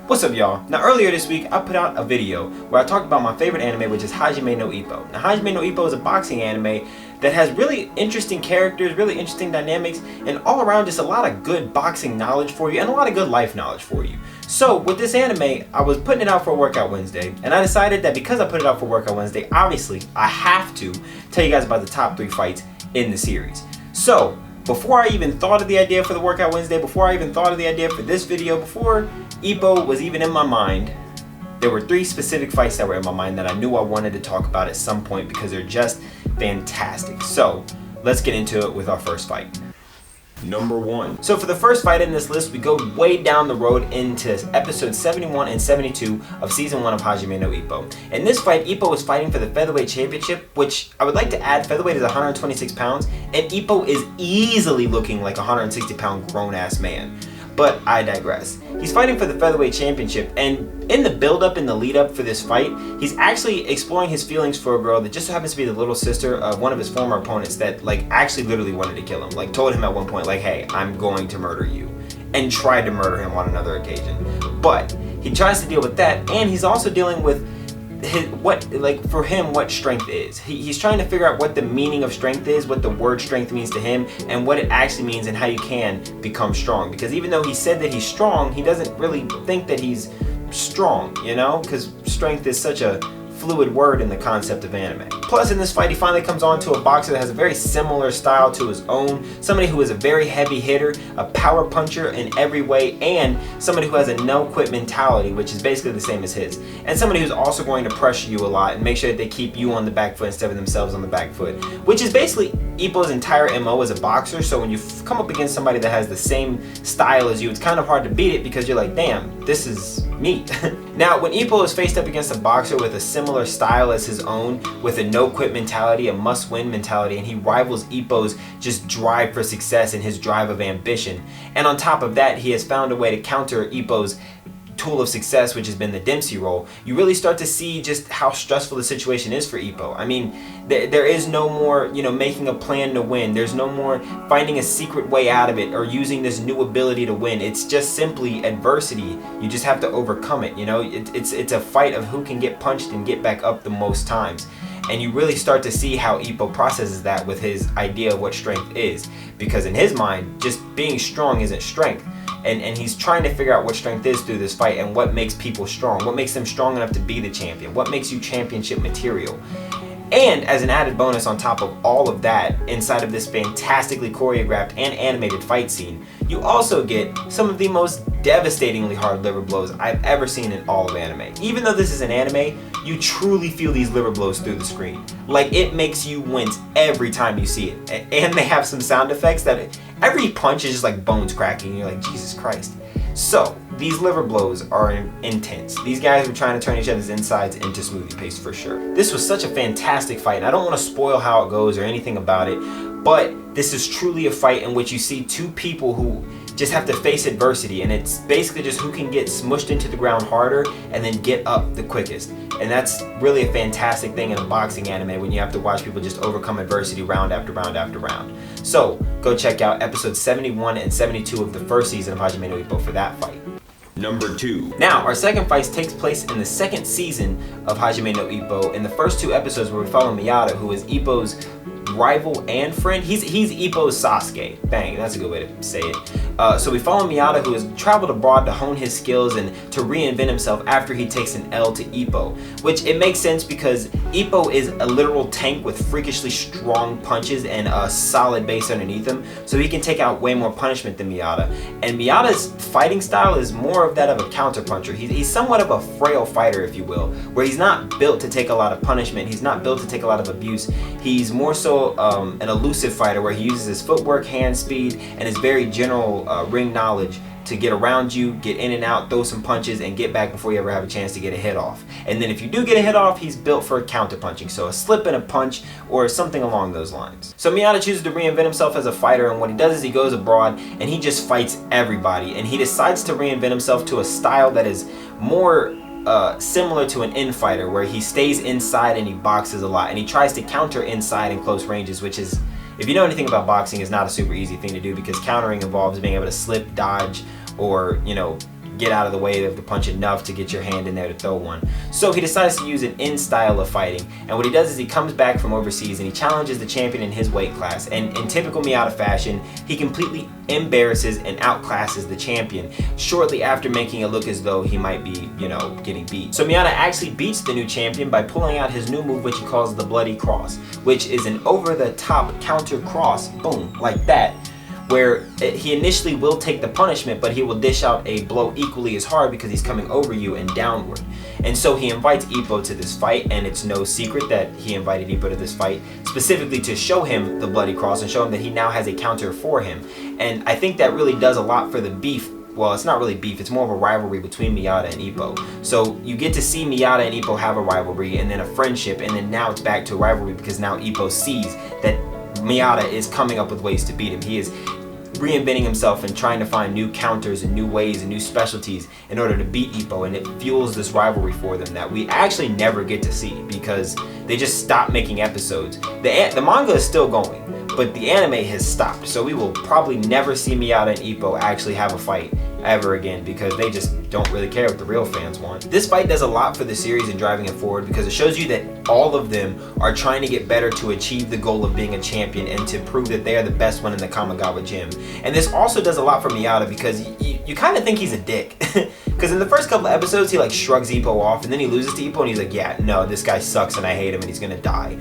What's up, y'all? Now earlier this week I put out a video where I talked about my favorite anime, which is Hajime no Ippo. Now Hajime no Ippo is a boxing anime that has really interesting characters, really interesting dynamics, and all around just a lot of good boxing knowledge for you and a lot of good life knowledge for you. So with this anime, I was putting it out for Workout Wednesday, and I decided that because I put it out for Workout Wednesday, obviously I have to tell you guys about the top 3 fights in the series. So before I even thought of the idea for the Workout Wednesday, before I even thought of the idea for this video, before Ippo was even in my mind, there were 3 specific fights that were in my mind that I knew I wanted to talk about at some point because they're just fantastic. So let's get into it with our first fight. Number 1. So for the first fight in this list, we go way down the road into episodes 71 and 72 of season 1 of Hajime no Ippo. In this fight, Ippo is fighting for the featherweight championship, which I would like to add, featherweight is 126 pounds, and Ippo is easily looking like a 160-pound grown-ass man. But I digress. He's fighting for the featherweight championship, and in the build-up, in the lead-up for this fight, he's actually exploring his feelings for a girl that just so happens to be the little sister of one of his former opponents that actually literally wanted to kill him. Told him at one point hey, I'm going to murder you, and tried to murder him on another occasion. But he tries to deal with that, and he's also dealing with what strength is. He's trying to figure out what the meaning of strength is, what the word strength means to him, and what it actually means and how you can become strong. Because even though he said that he's strong, he doesn't really think that he's strong, you know? Because strength is such a fluid word in the concept of anime. Plus in this fight, he finally comes on to a boxer that has a very similar style to his own, somebody who is a very heavy hitter, a power puncher in every way, and somebody who has a no-quit mentality, which is basically the same as his, and somebody who's also going to pressure you a lot and make sure that they keep you on the back foot instead of themselves on the back foot, which is basically Ippo's entire MO as a boxer. So when you come up against somebody that has the same style as you, it's kind of hard to beat it because you're like, damn, this is me. Now when Ippo is faced up against a boxer with a similar style as his own, with a no-quit mentality, a must-win mentality, and he rivals Ippo's just drive for success and his drive of ambition, and on top of that he has found a way to counter Ippo's tool of success, which has been the Dempsey roll, you really start to see just how stressful the situation is for Ippo. I mean, there is no more, making a plan to win. There's no more finding a secret way out of it or using this new ability to win. It's just simply adversity. You just have to overcome it, It's a fight of who can get punched and get back up the most times. And you really start to see how Ippo processes that with his idea of what strength is. Because in his mind, just being strong isn't strength. And he's trying to figure out what strength is through this fight and what makes people strong, what makes them strong enough to be the champion, what makes you championship material. And as an added bonus on top of all of that, inside of this fantastically choreographed and animated fight scene, you also get some of the most devastatingly hard liver blows I've ever seen in all of anime. Even though this is an anime, you truly feel these liver blows through the screen. It makes you wince every time you see it. And they have some sound effects that every punch is just like bones cracking, and you're like, Jesus Christ. So these liver blows are intense. These guys were trying to turn each other's insides into smoothie paste for sure. This was such a fantastic fight, and I don't want to spoil how it goes or anything about it, but this is truly a fight in which you see 2 people who just have to face adversity, and it's basically just who can get smushed into the ground harder and then get up the quickest. And that's really a fantastic thing in a boxing anime when you have to watch people just overcome adversity round after round after round. So go check out episodes 71 and 72 of the first season of Hajime no Ippo for that fight. Number 2. Now, our second fight takes place in the second season of Hajime no Ippo, in the first 2 episodes where we follow Miyata, who is Ippo's rival and friend. He's Ippo's Sasuke. Bang, that's a good way to say it. So we follow Miyata, who has traveled abroad to hone his skills and to reinvent himself after he takes an L to Ippo, which it makes sense because Ippo is a literal tank with freakishly strong punches and a solid base underneath him, so he can take out way more punishment than Miyata. And Miyata's fighting style is more of that of a counterpuncher. He's somewhat of a frail fighter, if you will, where he's not built to take a lot of punishment. He's not built to take a lot of abuse. He's more so an elusive fighter where he uses his footwork, hand speed, and his very general ring knowledge to get around you, get in and out, throw some punches, and get back before you ever have a chance to get a hit off. And then if you do get a hit off, he's built for counter punching, so a slip and a punch or something along those lines. So Miyata chooses to reinvent himself as a fighter, and what he does is he goes abroad and he just fights everybody, and he decides to reinvent himself to a style that is more similar to an in-fighter, where he stays inside and he boxes a lot, and he tries to counter inside in close ranges, which is, if you know anything about boxing, is not a super easy thing to do because countering involves being able to slip, dodge, or get out of the way of the punch enough to get your hand in there to throw one. So he decides to use an in style of fighting, and what he does is he comes back from overseas and he challenges the champion in his weight class, and in typical Miyata fashion, he completely embarrasses and outclasses the champion shortly after making it look as though he might be, you know, getting beat. So Miyata actually beats the new champion by pulling out his new move, which he calls the Bloody Cross, which is an over-the-top counter cross, boom, like that, where he initially will take the punishment, but he will dish out a blow equally as hard because he's coming over you and downward. And so he invites Ippo to this fight, and it's no secret that he invited Ippo to this fight specifically to show him the Bloody Cross and show him that he now has a counter for him. And I think that really does a lot for the beef. Well, it's not really beef, it's more of a rivalry between Miyata and Ippo. So you get to see Miyata and Ippo have a rivalry, and then a friendship, and then now it's back to a rivalry because now Ippo sees that Miyata is coming up with ways to beat him. He is reinventing himself and trying to find new counters and new ways and new specialties in order to beat Ippo, and it fuels this rivalry for them that we actually never get to see because they just stopped making episodes. The manga is still going, but the anime has stopped, so we will probably never see Miyata and Ippo actually have a fight ever again because they just don't really care what the real fans want. This fight does a lot for the series and driving it forward because it shows you that all of them are trying to get better to achieve the goal of being a champion and to prove that they are the best one in the Kamigawa gym. And this also does a lot for Miyata because you kind of think he's a dick. Because in the first couple of episodes he like shrugs Ippo off, and then he loses to Ippo and he's like, yeah, no, this guy sucks and I hate him and he's gonna die.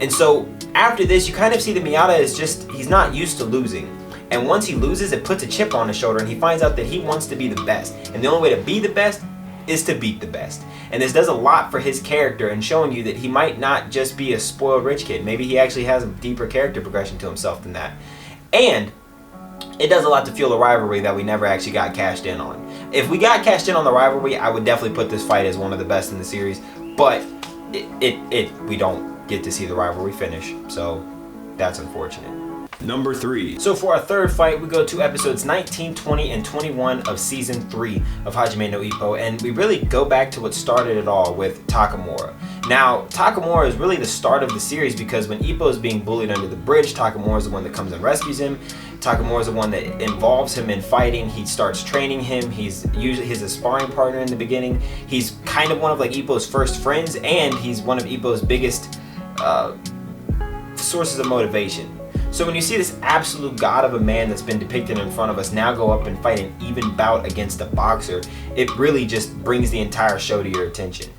And so after this you kind of see that Miyata is just, he's not used to losing. And once he loses, it puts a chip on his shoulder and he finds out that he wants to be the best. And the only way to be the best is to beat the best. And this does a lot for his character and showing you that he might not just be a spoiled rich kid. Maybe he actually has a deeper character progression to himself than that. And it does a lot to fuel a rivalry that we never actually got cashed in on. If we got cashed in on the rivalry, I would definitely put this fight as one of the best in the series. But we don't get to see the rivalry finish. So that's unfortunate. Number 3. So for our third fight, we go to episodes 19, 20, and 21 of season 3 of Hajime no Ippo, and we really go back to what started it all with Takamura. Now, Takamura is really the start of the series because when Ippo is being bullied under the bridge, Takamura is the one that comes and rescues him. Takamura is the one that involves him in fighting. He starts training him. He's usually his sparring partner in the beginning. He's kind of one of like Ippo's first friends, and he's one of Ippo's biggest sources of motivation. So when you see this absolute god of a man that's been depicted in front of us now go up and fight an even bout against a boxer, it really just brings the entire show to your attention.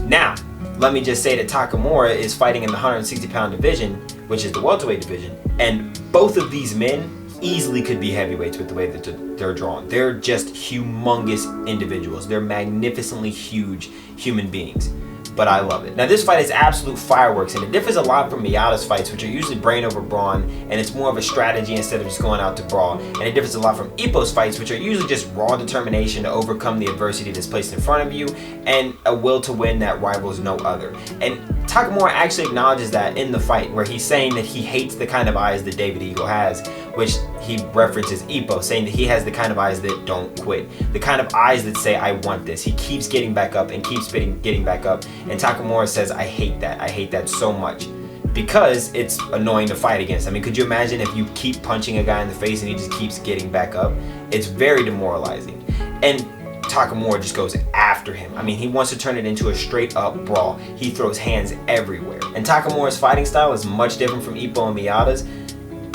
Now, let me just say that Takamura is fighting in the 160-pound division, which is the welterweight division, and both of these men easily could be heavyweights with the way that they're drawn. They're just humongous individuals. They're magnificently huge human beings. But I love it. Now this fight is absolute fireworks, and it differs a lot from Miyata's fights, which are usually brain over brawn, and it's more of a strategy instead of just going out to brawl. And it differs a lot from Ippo's fights, which are usually just raw determination to overcome the adversity that's placed in front of you, and a will to win that rivals no other. And Takamura actually acknowledges that in the fight, where he's saying that he hates the kind of eyes that David Eagle has, which he references Ippo, saying that he has the kind of eyes that don't quit, the kind of eyes that say, I want this. He keeps getting back up and keeps getting back up, and Takamura says, I hate that so much, because it's annoying to fight against. I mean, could you imagine if you keep punching a guy in the face and he just keeps getting back up? It's very demoralizing. And Takamura just goes after him. I mean, he wants to turn it into a straight up brawl. He throws hands everywhere. And Takamura's fighting style is much different from Ippo and Miyata's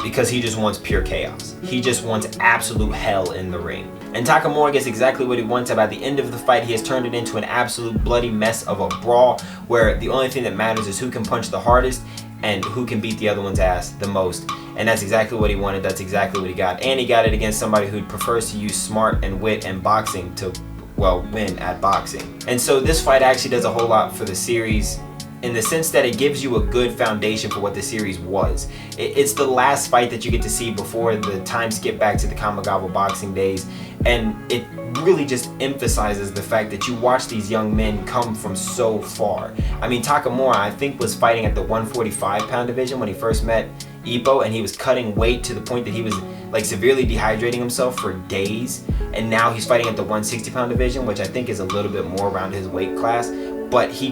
because he just wants pure chaos. He just wants absolute hell in the ring. And Takamura gets exactly what he wants. By the end of the fight, he has turned it into an absolute bloody mess of a brawl where the only thing that matters is who can punch the hardest and who can beat the other one's ass the most. And that's exactly what he wanted. That's exactly what he got. And he got it against somebody who prefers to use smart and wit and boxing to, well, win at boxing. And so this fight actually does a whole lot for the series in the sense that it gives you a good foundation for what the series was. It's the last fight that you get to see before the time skip back to the Kamigawa boxing days, and it really just emphasizes the fact that you watch these young men come from so far. I mean, Takamura, I think, was fighting at the 145-pound division when he first met Ippo, and he was cutting weight to the point that he was like severely dehydrating himself for days, and now he's fighting at the 160-pound division, which I think is a little bit more around his weight class. but he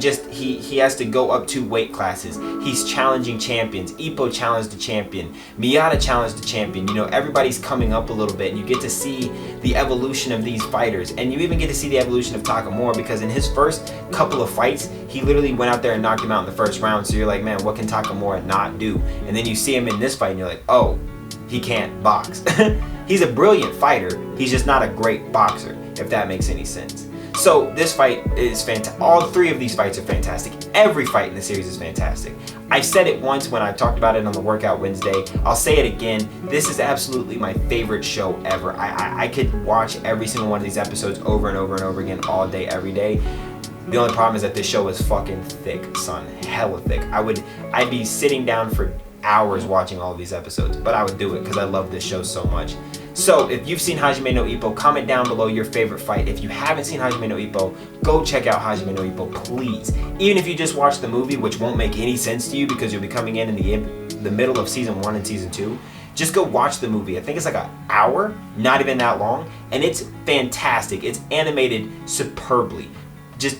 has to go up 2 weight classes. He's challenging champions. Ippo challenged the champion. Miata challenged the champion. You know, everybody's coming up a little bit, and you get to see the evolution of these fighters. And you even get to see the evolution of Takamura, because in his first couple of fights, he literally went out there and knocked him out in the first round. So you're like, man, what can Takamura not do? And then you see him in this fight, and you're like, oh, he can't box. He's a brilliant fighter. He's just not a great boxer, if that makes any sense. So this fight is fantastic. All 3 of these fights are fantastic. Every fight in the series is fantastic. I said it once when I talked about it on the Workout Wednesday. I'll say it again. This is absolutely my favorite show ever. I could watch every single one of these episodes over and over and over again all day, every day. The only problem is that this show is fucking thick, son. Hella thick. I'd be sitting down for hours watching all of these episodes, but I would do it because I love this show so much. So if you've seen Hajime no Ippo, comment down below your favorite fight. If you haven't seen Hajime no Ippo, go check out Hajime no Ippo, please. Even if you just watch the movie, which won't make any sense to you because you'll be coming in the middle of season 1 and season 2, just go watch the movie. I think it's like an hour, not even that long, and it's fantastic. It's animated superbly. Just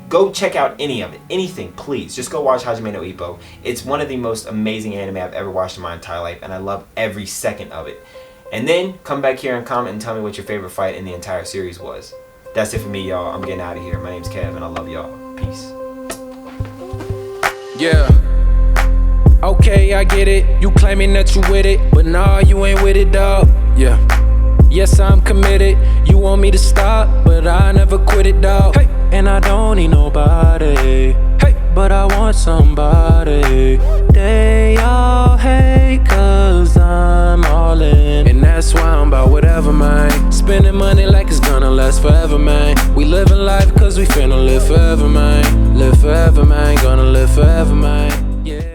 go check out any of it, anything, please. Just go watch Hajime no Ippo. It's one of the most amazing anime I've ever watched in my entire life, and I love every second of it. And then come back here and comment and tell me what your favorite fight in the entire series was. That's it for me, y'all. I'm getting out of here. My name's Kev, and I love y'all. Peace. Yeah. Okay, I get it. You claiming that you with it, but nah, you ain't with it, dawg. Yeah. Yes, I'm committed. You want me to stop, but I never quit it, dawg. Hey. And I don't need nobody. Hey. But I want somebody. They all hate 'cause I'm all in. And that's why I'm about whatever, man. Spending money like it's gonna last forever, man. We living life 'cause we finna live forever, man. Live forever, man. Gonna live forever, man.